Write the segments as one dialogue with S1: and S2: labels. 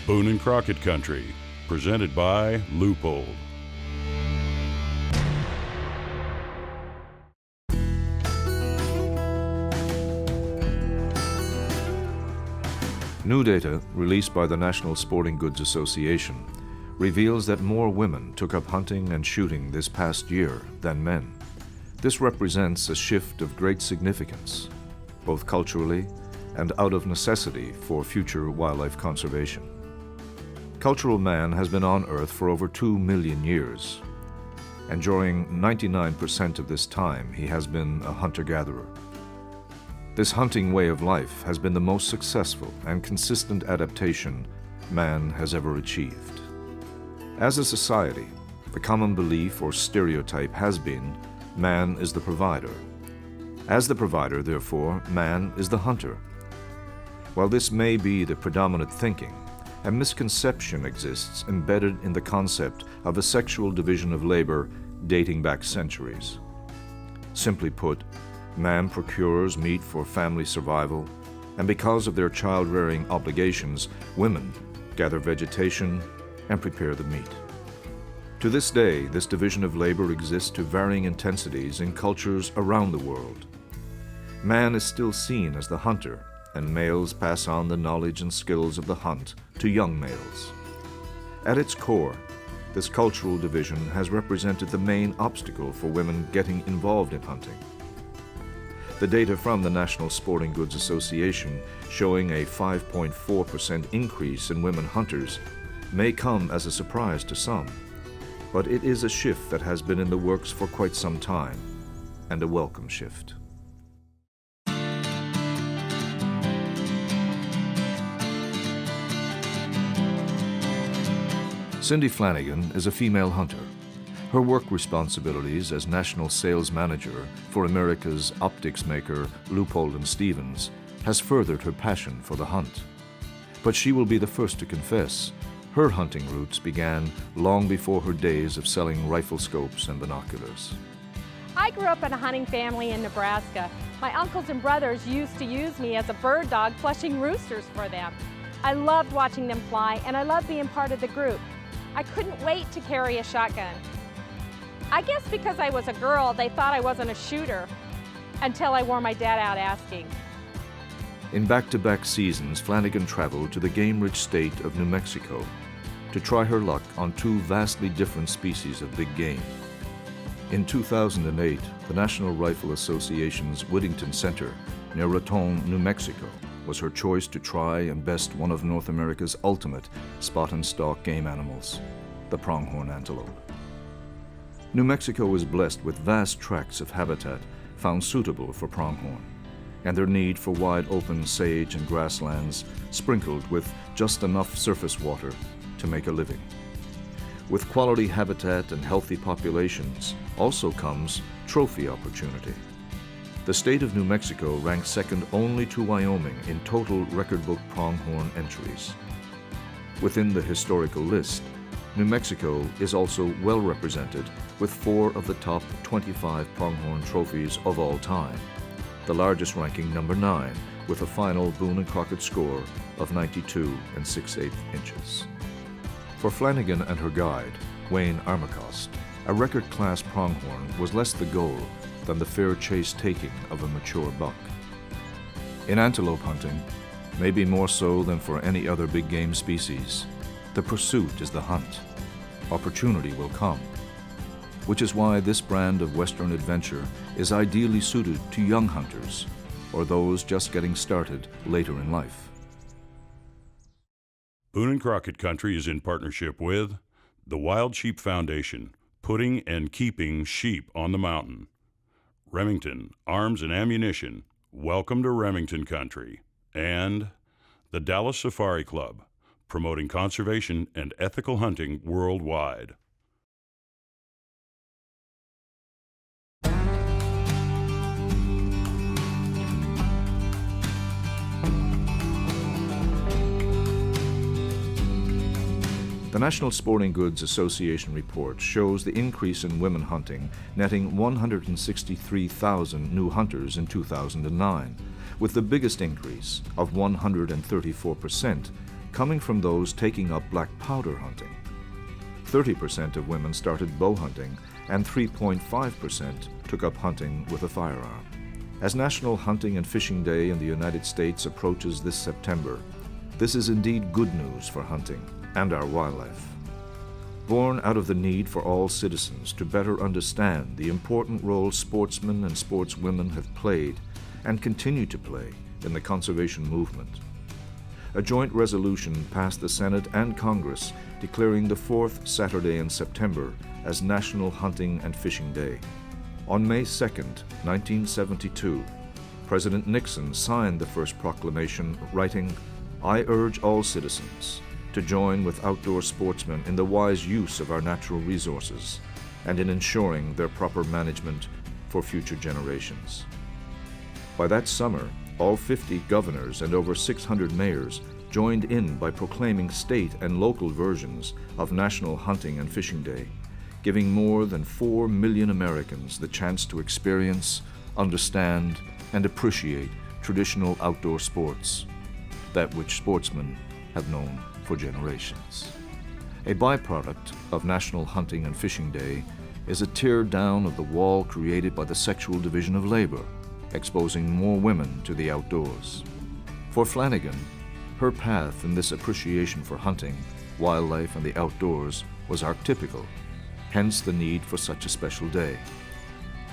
S1: Boone and Crockett Country, presented by Loopold.
S2: New data released by the National Sporting Goods Association reveals that more women took up hunting and shooting this past year than men. This represents a shift of great significance, both culturally and out of necessity for future wildlife conservation. Cultural man has been on Earth for over 2 million years, and during 99% of this time he has been a hunter-gatherer. This hunting way of life has been the most successful and consistent adaptation man has ever achieved. As a society, the common belief or stereotype has been man is the provider. As the provider, therefore, man is the hunter. While this may be the predominant thinking, a misconception exists embedded in the concept of a sexual division of labor dating back centuries. Simply put, man procures meat for family survival, and because of their child-rearing obligations, women gather vegetation and prepare the meat. To this day, this division of labor exists to varying intensities in cultures around the world. Man is still seen as the hunter, and males pass on the knowledge and skills of the hunt to young males. At its core, this cultural division has represented the main obstacle for women getting involved in hunting. The data from the National Sporting Goods Association showing a 5.4% increase in women hunters may come as a surprise to some, but it is a shift that has been in the works for quite some time, and a welcome shift. Cindy Flanigan is a female hunter. Her work responsibilities as National Sales Manager for America's optics maker Leupold & Stevens has furthered her passion for the hunt. But she will be the first to confess her hunting roots began long before her days of selling rifle scopes and binoculars.
S3: I grew up in a hunting family in Nebraska. My uncles and brothers used to use me as a bird dog flushing roosters for them. I loved watching them fly, and I loved being part of the group. I couldn't wait to carry a shotgun. I guess because I was a girl, they thought I wasn't a shooter until I wore my dad out asking.
S2: In back-to-back seasons, Flanigan traveled to the game-rich state of New Mexico to try her luck on two vastly different species of big game. In 2008, the National Rifle Association's Whittington Center near Raton, New Mexico, was her choice to try and best one of North America's ultimate spot-and-stalk game animals, the pronghorn antelope. New Mexico is blessed with vast tracts of habitat found suitable for pronghorn, and their need for wide open sage and grasslands sprinkled with just enough surface water to make a living. With quality habitat and healthy populations also comes trophy opportunity. The state of New Mexico ranks second only to Wyoming in total record book pronghorn entries. Within the historical list, New Mexico is also well represented with 4 of the top 25 pronghorn trophies of all time, the largest ranking number 9 with a final Boone and Crockett score of 92 6/8 inches. For Flanigan and her guide, Wayne Armacost, a record-class pronghorn was less the goal than the fair chase taking of a mature buck. In antelope hunting, maybe more so than for any other big game species, the pursuit is the hunt. Opportunity will come, which is why this brand of Western adventure is ideally suited to young hunters or those just getting started later in life.
S1: Boone and Crockett Country is in partnership with the Wild Sheep Foundation, putting and keeping sheep on the mountain. Remington Arms and Ammunition, welcome to Remington Country. And the Dallas Safari Club, promoting conservation and ethical hunting worldwide.
S2: The National Sporting Goods Association report shows the increase in women hunting, netting 163,000 new hunters in 2009, with the biggest increase of 134% coming from those taking up black powder hunting. 30% of women started bow hunting, and 3.5% took up hunting with a firearm. As National Hunting and Fishing Day in the United States approaches this September, this is indeed good news for hunting and our wildlife. Born out of the need for all citizens to better understand the important role sportsmen and sportswomen have played and continue to play in the conservation movement. A joint resolution passed the Senate and Congress declaring the fourth Saturday in September as National Hunting and Fishing Day. On May 2, 1972, President Nixon signed the first proclamation, writing, "I urge all citizens to join with outdoor sportsmen in the wise use of our natural resources and in ensuring their proper management for future generations." By that summer, all 50 governors and over 600 mayors joined in by proclaiming state and local versions of National Hunting and Fishing Day, giving more than 4 million Americans the chance to experience, understand, and appreciate traditional outdoor sports, that which sportsmen have known for generations. A byproduct of National Hunting and Fishing Day is a tear down of the wall created by the sexual division of labor, exposing more women to the outdoors. For Flanigan, her path in this appreciation for hunting, wildlife, and the outdoors was archetypical, hence the need for such a special day.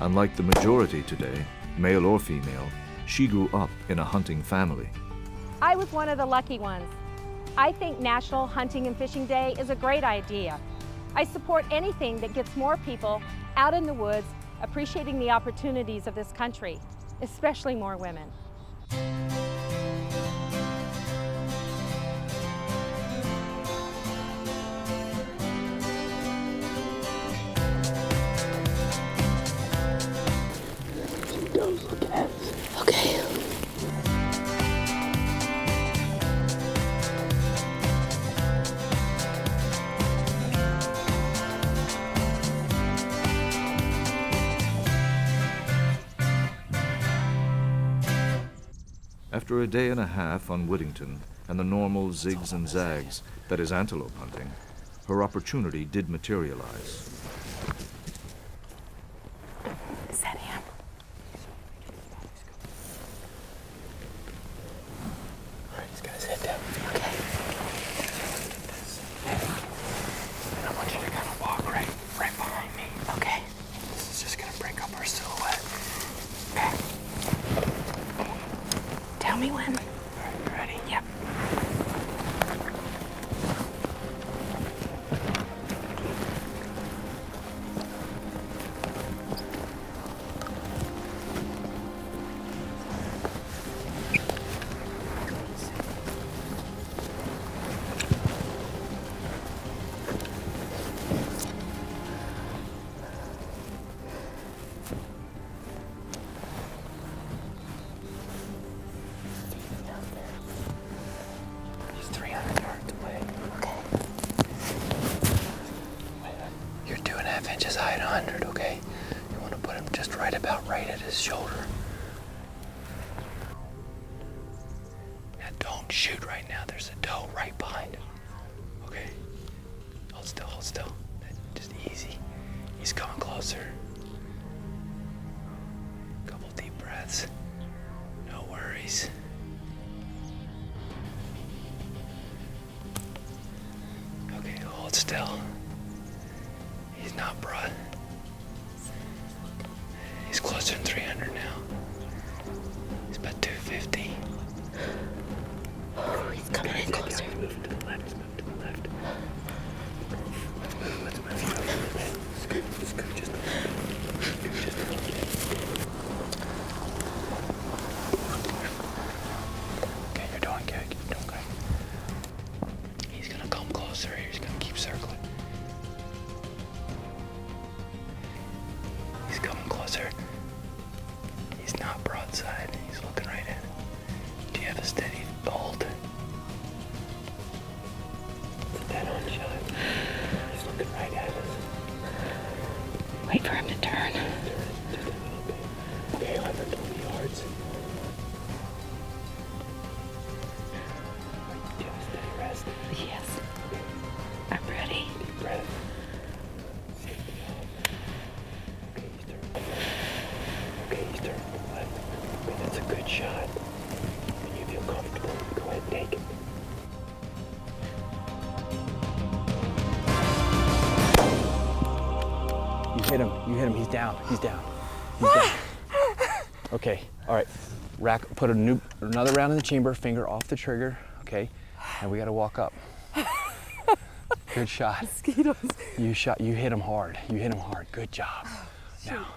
S2: Unlike the majority today, male or female, she grew up in a hunting family.
S3: I was one of the lucky ones. I think National Hunting and Fishing Day is a great idea. I support anything that gets more people out in the woods appreciating the opportunities of this country, especially more women.
S4: Okay.
S2: After a day and a half on Whittington and the normal zigs and zags that is antelope hunting, her opportunity did materialize.
S4: Is that him?
S5: All right, he's got his head down.
S4: Okay.
S5: And I want you to kind of walk right behind me.
S4: Okay.
S5: This is just gonna break up our silhouette.
S4: Okay. Tell me when.
S5: All right, you ready?
S4: Yep.
S5: He's 300 yards away.
S4: Okay.
S5: You're 2.5 inches high at 100, okay? You want to put him just right at his shoulder. Now don't shoot right now. There's a doe right behind him. Okay? Hold still, hold still. Just easy. He's coming closer. Couple deep breaths. No worries. Okay, hold still. He's not brought. He's closer than 300 now. He's about 250.
S4: Oh, he's coming in closer.
S5: He's moving to the left. He's moving to the left. Let's move. Scoot just a little bit. Scoot just a little bit. Okay, you're doing good. You're doing good. He's gonna come closer. He's gonna keep circling. He's coming closer. He's not broadside. He's looking right at it. Do you have a steady hold? It's a dead on shot. He's looking right at us.
S4: Wait for him to turn.
S5: Just a little bit. Okay, 120 yards. Do you have a steady rest? hit him. You hit him. He's down. He's down. He's down. Okay. All right. Put another round in the chamber. Finger off the trigger. Okay. And we got to walk up. Good shot.
S4: Mosquitoes.
S5: You hit him hard. You hit him hard. Good job. Now.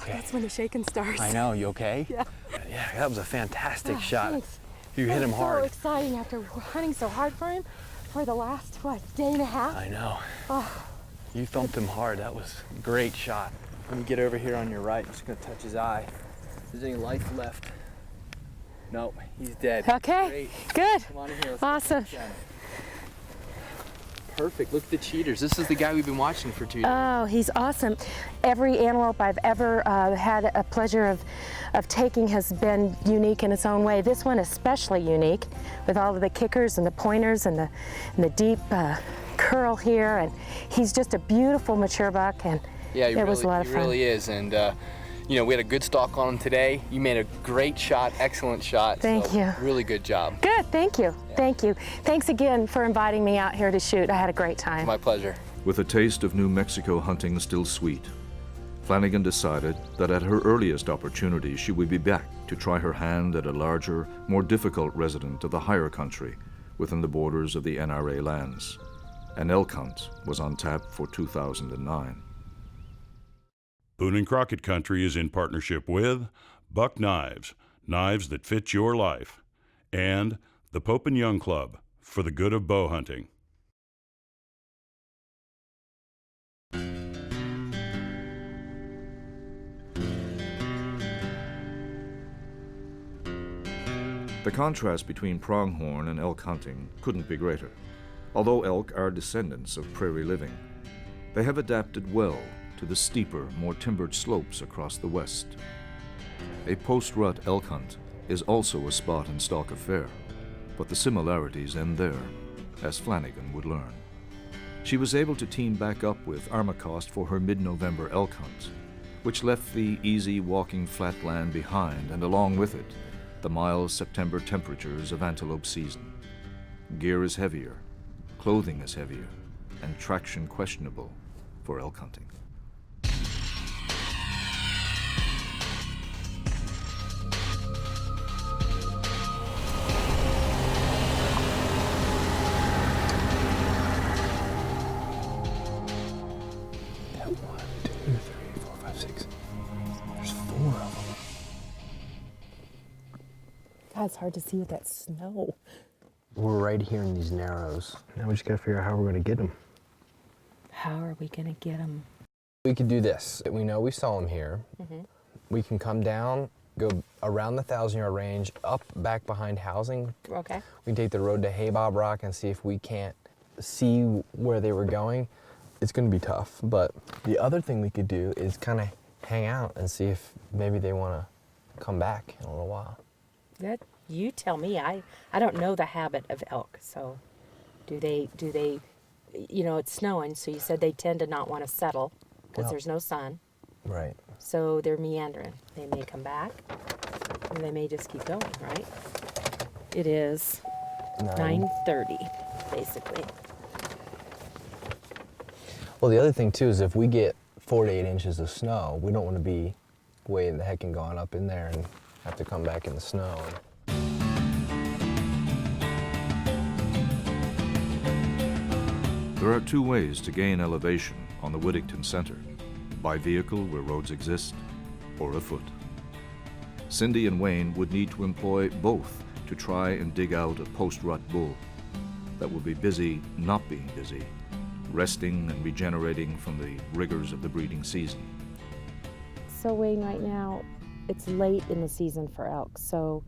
S5: Okay.
S4: That's when the shaking starts.
S5: I know. You okay?
S4: Yeah.
S5: Yeah. That was a fantastic shot.
S3: Thanks.
S5: You hit him hard.
S3: So exciting after hunting so hard for him for the last, day and a half?
S5: I know.
S3: Oh.
S5: You thumped him hard. That was a great shot. When you get over here on your right, I'm just gonna touch his eye. If there's any life left. No, he's dead.
S3: Okay,
S5: Great.
S3: good.
S5: Come on in here. Let's
S3: Awesome.
S5: get this perfect. Look at the cheaters. This is the guy we've been watching for 2 days.
S3: Oh, he's awesome. Every antelope I've ever had a pleasure of taking has been unique in its own way. This one especially unique, with all of the kickers and the pointers and the deep curl here, and he's just a beautiful mature buck, and
S5: Yeah,
S3: it was a lot of fun.
S5: He really is, and you know, we had a good stalk on him today. You made a great shot, excellent shot.
S3: Thank you.
S5: Really good job.
S3: Good, thank you,
S5: Yeah.
S3: thank you. Thanks again for inviting me out here to shoot. I had a great time.
S5: My pleasure.
S2: With a taste of New Mexico hunting still sweet, Flanigan decided that at her earliest opportunity she would be back to try her hand at a larger, more difficult resident of the higher country within the borders of the NRA lands. An elk hunt was on tap for 2009.
S1: Boone and Crockett Country is in partnership with Buck Knives, knives that fit your life, and the Pope and Young Club, for the good of bow hunting.
S2: The contrast between pronghorn and elk hunting couldn't be greater. Although elk are descendants of prairie living, they have adapted well to the steeper, more timbered slopes across the west. A post-rut elk hunt is also a spot and stalk affair, but the similarities end there, as Flanigan would learn. She was able to team back up with Armacost for her mid-November elk hunt, which left the easy walking flatland behind, and along with it, the mild September temperatures of antelope season. Gear is heavier, clothing is heavier, and traction questionable for elk hunting.
S4: God, it's hard to see with that snow.
S5: We're right here in these narrows. Now we just gotta figure out how we're gonna get them.
S4: How are we gonna get them?
S5: We could do this. We know we saw them here. We can come down, go around the 1,000-yard range, up back behind housing.
S4: Okay.
S5: We can take the road to Hay Bob Rock and see if we can't see where they were going. It's gonna be tough, but the other thing we could do is kind of hang out and see if maybe they wanna come back in a little while.
S4: That you tell me. I don't know the habit of elk. So, do they? You know, it's snowing, so you said they tend to not want to settle because
S5: Well-
S4: there's no sun.
S5: Right.
S4: So they're meandering. They may come back, or they may just keep going. Right? It is 9:30, basically.
S5: Well, the other thing too is if we get 4 to 8 inches of snow, we don't want to be way the heck and gone up in there and have to come back in the snow.
S2: There are two ways to gain elevation on the Whittington Center: by vehicle where roads exist, or afoot. Cindy and Wayne would need to employ both to try and dig out a post-rut bull that will be busy not being busy, resting and regenerating from the rigors of the breeding season.
S3: So Wayne, right now, it's late in the season for elk, so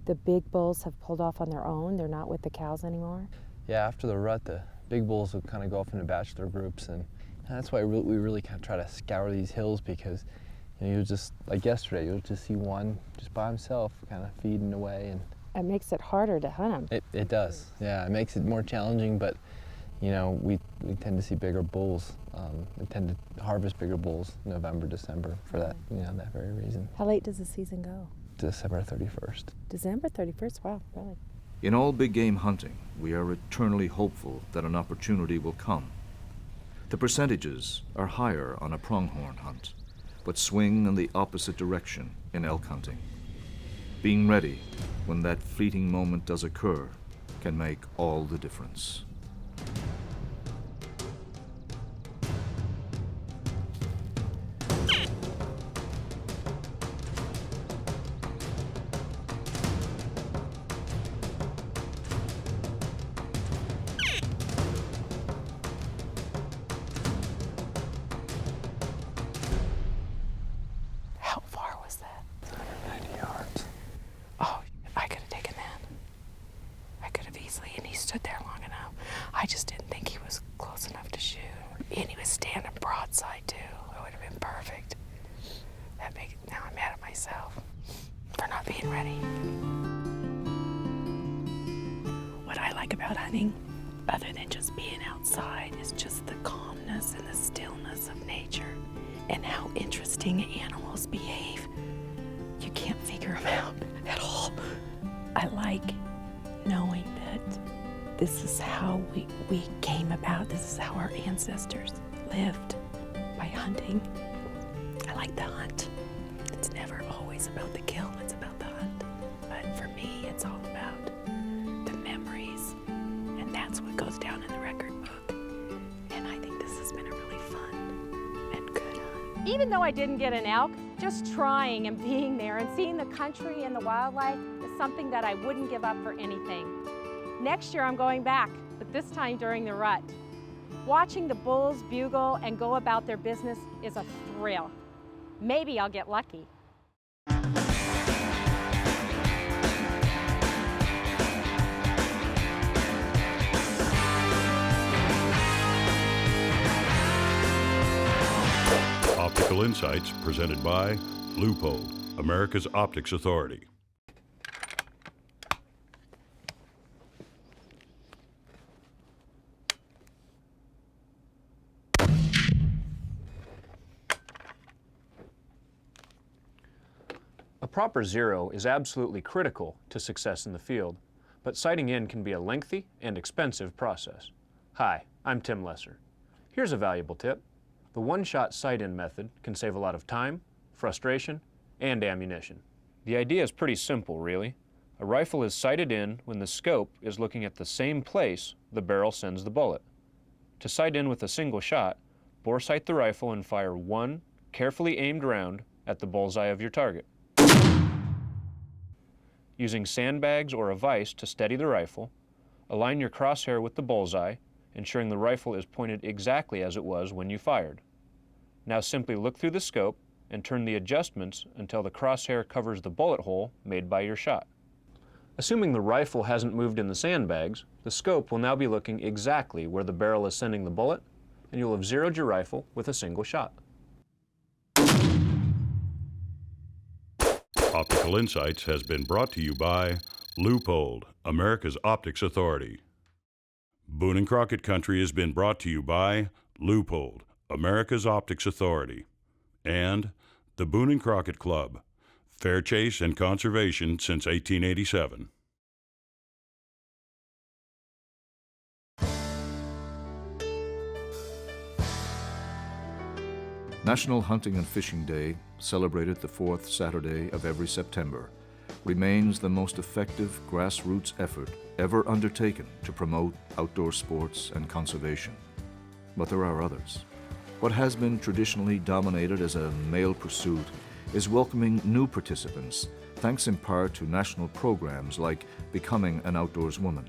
S3: the big bulls have pulled off on their own. They're not with the cows anymore.
S5: Yeah, after the rut, the big bulls will kind of go off into bachelor groups, and that's why we really kind of try to scour these hills, because you'll just, like yesterday, you'll just see one just by himself kind of feeding away. And
S3: It makes it harder to hunt them.
S5: it does, yeah, it makes it more challenging, but we tend to see bigger bulls. We tend to harvest bigger bulls November, December for that, that very reason.
S3: How late does the season go?
S5: December 31st.
S3: December 31st? Wow, really?
S2: In all big game hunting, we are eternally hopeful that an opportunity will come. The percentages are higher on a pronghorn hunt, but swing in the opposite direction in elk hunting. Being ready when that fleeting moment does occur can make all the difference.
S4: How far was that?
S5: 190 yards.
S4: Oh, I could have taken that. I could have easily, and he stood there long enough. I just didn't think he was close enough to shoot. And he was standing broadside too. It would have been perfect. Now I'm mad at myself for not being ready. What I like about hunting, other than just being outside, is just the calmness and the stillness of nature and how interesting animals behave. You can't figure them out at all. I like knowing that this is how we came about. This is how our ancestors lived, by hunting. I like the hunt. It's never always about the kill, it's about the hunt. But for me, it's all about the memories, and that's what goes down in the record book. And I think this has been a really fun and good hunt.
S3: Even though I didn't get an elk, just trying and being there and seeing the country and the wildlife is something that I wouldn't give up for anything. Next year I'm going back, but this time during the rut. Watching the bulls bugle and go about their business is a thrill. Maybe I'll get lucky.
S1: Optical Insights presented by Leupold, America's Optics Authority.
S6: A proper zero is absolutely critical to success in the field, but sighting in can be a lengthy and expensive process. Hi, I'm Tim Lesser. Here's a valuable tip. The one-shot sight-in method can save a lot of time, frustration, and ammunition. The idea is pretty simple, really. A rifle is sighted in when the scope is looking at the same place the barrel sends the bullet. To sight in with a single shot, bore sight the rifle and fire one carefully aimed round at the bullseye of your target. Using sandbags or a vise to steady the rifle, align your crosshair with the bullseye, ensuring the rifle is pointed exactly as it was when you fired. Now simply look through the scope and turn the adjustments until the crosshair covers the bullet hole made by your shot. Assuming the rifle hasn't moved in the sandbags, the scope will now be looking exactly where the barrel is sending the bullet, and you'll have zeroed your rifle with a single shot.
S1: Optical Insights has been brought to you by Leupold, America's Optics Authority. Boone and Crockett Country has been brought to you by Leupold, America's Optics Authority, and the Boone and Crockett Club, fair chase and conservation since 1887.
S2: National Hunting and Fishing Day, celebrated the fourth Saturday of every September, remains the most effective grassroots effort ever undertaken to promote outdoor sports and conservation. But there are others. What has been traditionally dominated as a male pursuit is welcoming new participants, thanks in part to national programs like Becoming an Outdoors Woman.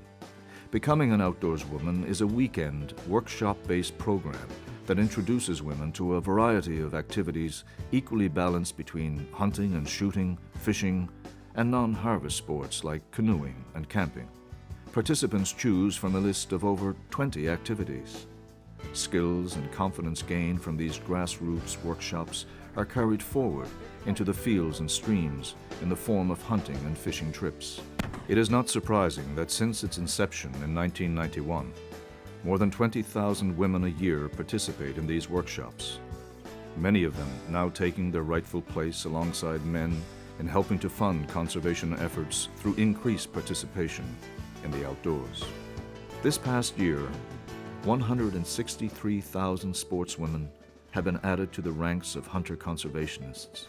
S2: Becoming an Outdoors Woman is a weekend, workshop-based program that introduces women to a variety of activities equally balanced between hunting and shooting, fishing, and non-harvest sports like canoeing and camping. Participants choose from a list of over 20 activities. Skills and confidence gained from these grassroots workshops are carried forward into the fields and streams in the form of hunting and fishing trips. It is not surprising that since its inception in 1991, more than 20,000 women a year participate in these workshops, many of them now taking their rightful place alongside men in helping to fund conservation efforts through increased participation in the outdoors. This past year, 163,000 sportswomen have been added to the ranks of hunter conservationists.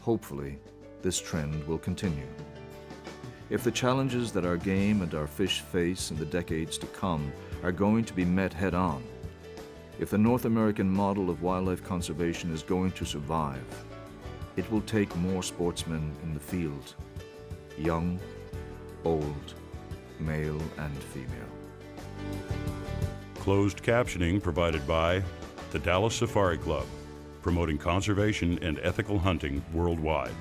S2: Hopefully, this trend will continue. If the challenges that our game and our fish face in the decades to come are going to be met head-on, if the North American model of wildlife conservation is going to survive, it will take more sportsmen in the field, young, old, male and female.
S1: Closed captioning provided by the Dallas Safari Club, promoting conservation and ethical hunting worldwide.